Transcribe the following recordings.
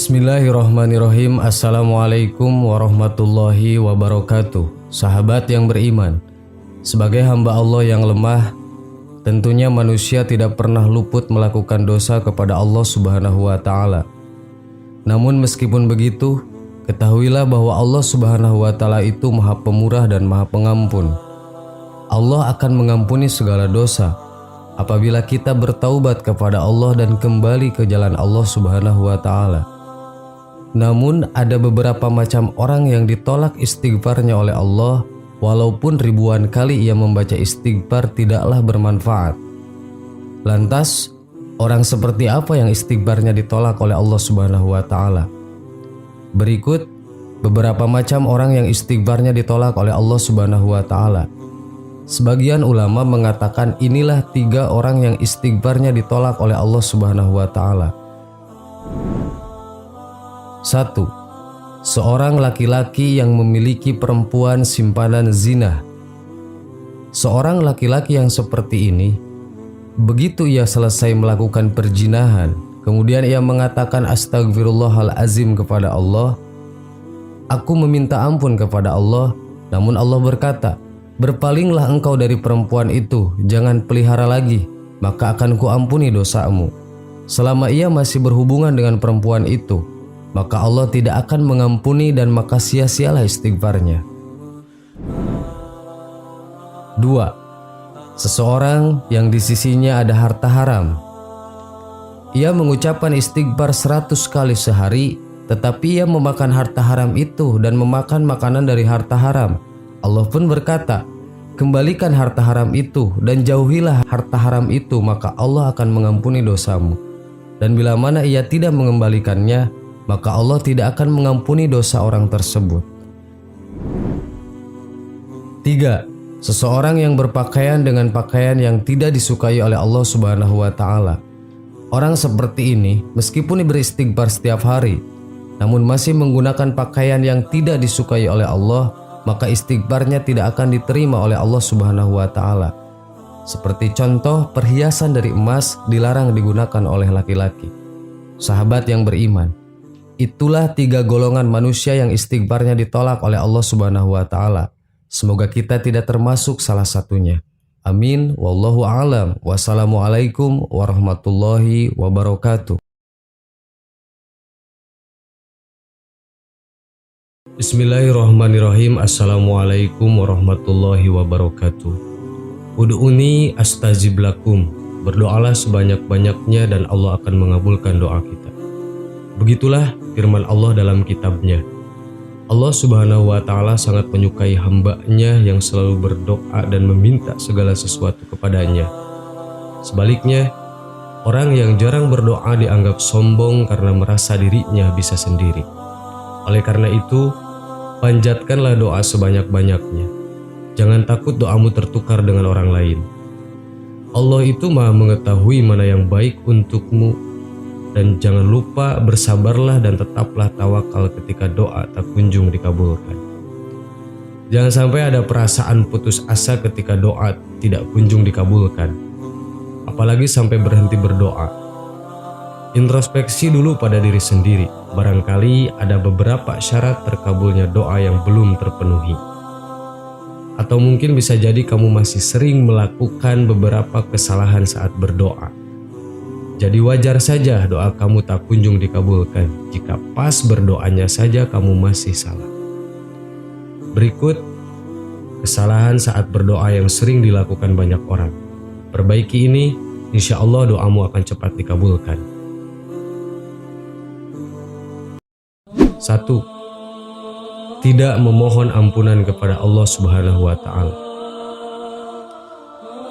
Bismillahirrahmanirrahim. Assalamualaikum warahmatullahi wabarakatuh. Sahabat yang beriman, sebagai hamba Allah yang lemah, tentunya manusia tidak pernah luput melakukan dosa kepada Allah Subhanahu wa Ta'ala. Namun meskipun begitu, ketahuilah bahwa Allah Subhanahu wa Ta'ala itu Maha Pemurah dan Maha Pengampun. Allah akan mengampuni segala dosa apabila kita bertaubat kepada Allah dan kembali ke jalan Allah Subhanahu wa Ta'ala. Namun ada beberapa macam orang yang ditolak istighfarnya oleh Allah, walaupun ribuan kali ia membaca istighfar tidaklah bermanfaat. Lantas, orang seperti apa yang istighfarnya ditolak oleh Allah Subhanahu wa Ta'ala? Berikut beberapa macam orang yang istighfarnya ditolak oleh Allah Subhanahu wa Ta'ala. Sebagian ulama mengatakan inilah 3 orang yang istighfarnya ditolak oleh Allah Subhanahu wa Ta'ala. 1. Seorang laki-laki yang memiliki perempuan simpanan zina. Seorang laki-laki yang seperti ini, begitu ia selesai melakukan perzinahan, kemudian ia mengatakan astagfirullahalazim kepada Allah, aku meminta ampun kepada Allah, namun Allah berkata, berpalinglah engkau dari perempuan itu, jangan pelihara lagi, maka akan kuampuni dosamu. Selama ia masih berhubungan dengan perempuan itu, maka Allah tidak akan mengampuni dan maka sia-sialah istighfarnya. 2. Seseorang yang di sisinya ada harta haram. Ia mengucapkan istighfar 100 kali sehari, tetapi ia memakan harta haram itu dan memakan makanan dari harta haram. Allah pun berkata, kembalikan harta haram itu dan jauhilah harta haram itu, maka Allah akan mengampuni dosamu. Dan bila mana ia tidak mengembalikannya, maka Allah tidak akan mengampuni dosa orang tersebut. 3. Seseorang yang berpakaian dengan pakaian yang tidak disukai oleh Allah Subhanahu wa Ta'ala. Orang seperti ini, meskipun beristighfar setiap hari, namun masih menggunakan pakaian yang tidak disukai oleh Allah, maka istighfarnya tidak akan diterima oleh Allah Subhanahu wa Ta'ala. Seperti contoh, perhiasan dari emas dilarang digunakan oleh laki-laki. Sahabat yang beriman, itulah 3 golongan manusia yang istighfarnya ditolak oleh Allah Subhanahu wa Ta'ala. Semoga kita tidak termasuk salah satunya. Amin. Wallahu a'lam. Wassalamualaikum warahmatullahi wabarakatuh. Bismillahirrahmanirrahim. Assalamualaikum warahmatullahi wabarakatuh. Ud'uni astajib lakum. Berdoalah sebanyak-banyaknya dan Allah akan mengabulkan doa kita. Begitulah firman Allah dalam kitabnya. Allah Subhanahu wa Ta'ala sangat menyukai hamba-Nya yang selalu berdoa dan meminta segala sesuatu kepadanya. Sebaliknya, orang yang jarang berdoa dianggap sombong karena merasa dirinya bisa sendiri. Oleh karena itu, panjatkanlah doa sebanyak-banyaknya. Jangan takut doamu tertukar dengan orang lain. Allah itu Maha mengetahui mana yang baik untukmu. Dan jangan lupa bersabarlah dan tetaplah tawakal ketika doa tak kunjung dikabulkan. Jangan sampai ada perasaan putus asa ketika doa tidak kunjung dikabulkan. Apalagi sampai berhenti berdoa. Introspeksi dulu pada diri sendiri. Barangkali ada beberapa syarat terkabulnya doa yang belum terpenuhi. Atau mungkin bisa jadi kamu masih sering melakukan beberapa kesalahan saat berdoa. Jadi wajar saja doa kamu tak kunjung dikabulkan jika pas berdoanya saja kamu masih salah. Berikut kesalahan saat berdoa yang sering dilakukan banyak orang. Perbaiki ini, insya Allah doamu akan cepat dikabulkan. 1. Tidak memohon ampunan kepada Allah Subhanahu wa Ta'ala.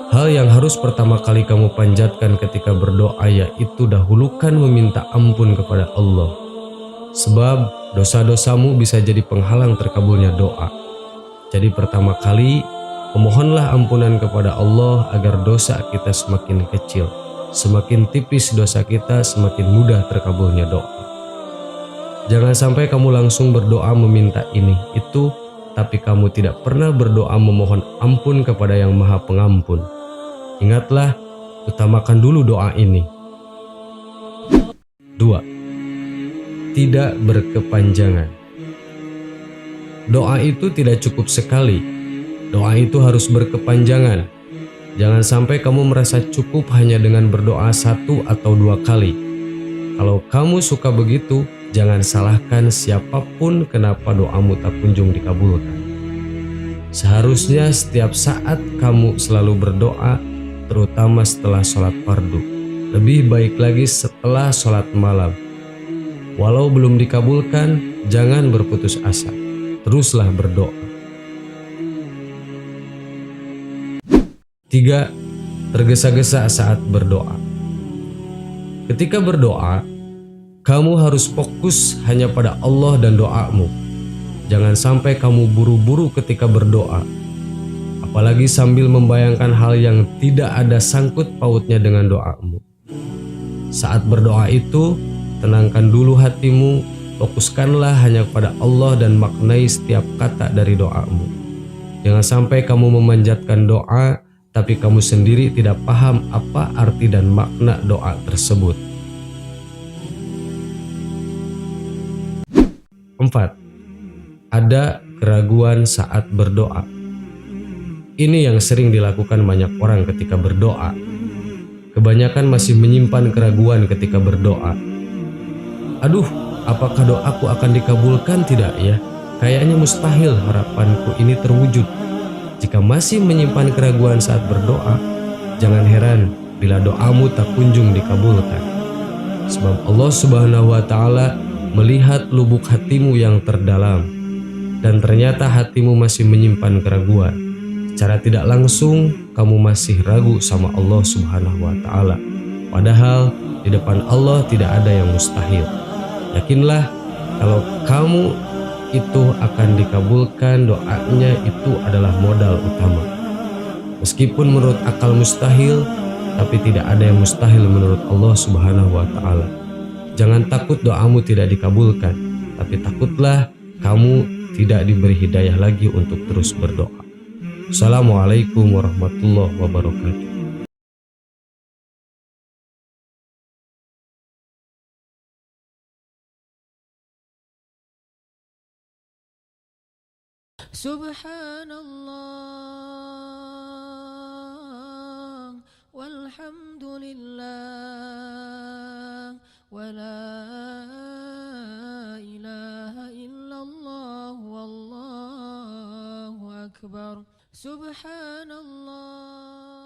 Hal yang harus pertama kali kamu panjatkan ketika berdoa yaitu dahulukan meminta ampun kepada Allah. Sebab dosa-dosamu bisa jadi penghalang terkabulnya doa. Jadi pertama kali, memohonlah ampunan kepada Allah agar dosa kita semakin kecil. Semakin tipis dosa kita, semakin mudah terkabulnya doa. Jangan sampai kamu langsung berdoa meminta ini, itu, tapi kamu tidak pernah berdoa memohon ampun kepada yang Maha Pengampun. Ingatlah, utamakan dulu doa ini. 2. tidak berkepanjangan. Doa itu tidak cukup sekali. Doa itu harus berkepanjangan. Jangan sampai kamu merasa cukup hanya dengan berdoa 1 atau 2 kali. Kalau kamu suka begitu, jangan salahkan siapapun kenapa doamu tak kunjung dikabulkan. Seharusnya setiap saat kamu selalu berdoa, terutama setelah sholat fardu. Lebih baik lagi setelah sholat malam. Walau belum dikabulkan, jangan berputus asa. Teruslah berdoa. 3. Tergesa-gesa saat berdoa. Ketika berdoa, kamu harus fokus hanya pada Allah dan doamu. Jangan sampai kamu buru-buru ketika berdoa, apalagi sambil membayangkan hal yang tidak ada sangkut pautnya dengan doamu. Saat berdoa itu, tenangkan dulu hatimu, fokuskanlah hanya kepada Allah dan maknai setiap kata dari doamu. Jangan sampai kamu memanjatkan doa, tapi kamu sendiri tidak paham apa arti dan makna doa tersebut. 4. Ada keraguan saat berdoa. Ini yang sering dilakukan banyak orang ketika berdoa. Kebanyakan masih menyimpan keraguan ketika berdoa. Aduh, apakah doaku akan dikabulkan tidak ya? Kayaknya mustahil harapanku ini terwujud. Jika masih menyimpan keraguan saat berdoa, jangan heran bila doamu tak kunjung dikabulkan. Sebab Allah Subhanahu wa Ta'ala melihat lubuk hatimu yang terdalam. Dan ternyata hatimu masih menyimpan keraguan. Secara tidak langsung kamu masih ragu sama Allah Subhanahu wa Ta'ala. Padahal di depan Allah tidak ada yang mustahil. Yakinlah kalau kamu itu akan dikabulkan, doanya itu adalah modal utama. Meskipun menurut akal mustahil, tapi tidak ada yang mustahil menurut Allah Subhanahu wa Ta'ala. Jangan takut doamu tidak dikabulkan, tapi takutlah kamu tidak diberi hidayah lagi untuk terus berdoa. Assalamualaikum warahmatullahi wabarakatuh. Subhanallah walhamdulillah wala ilaha illallah wallahu akbar. Subhanallah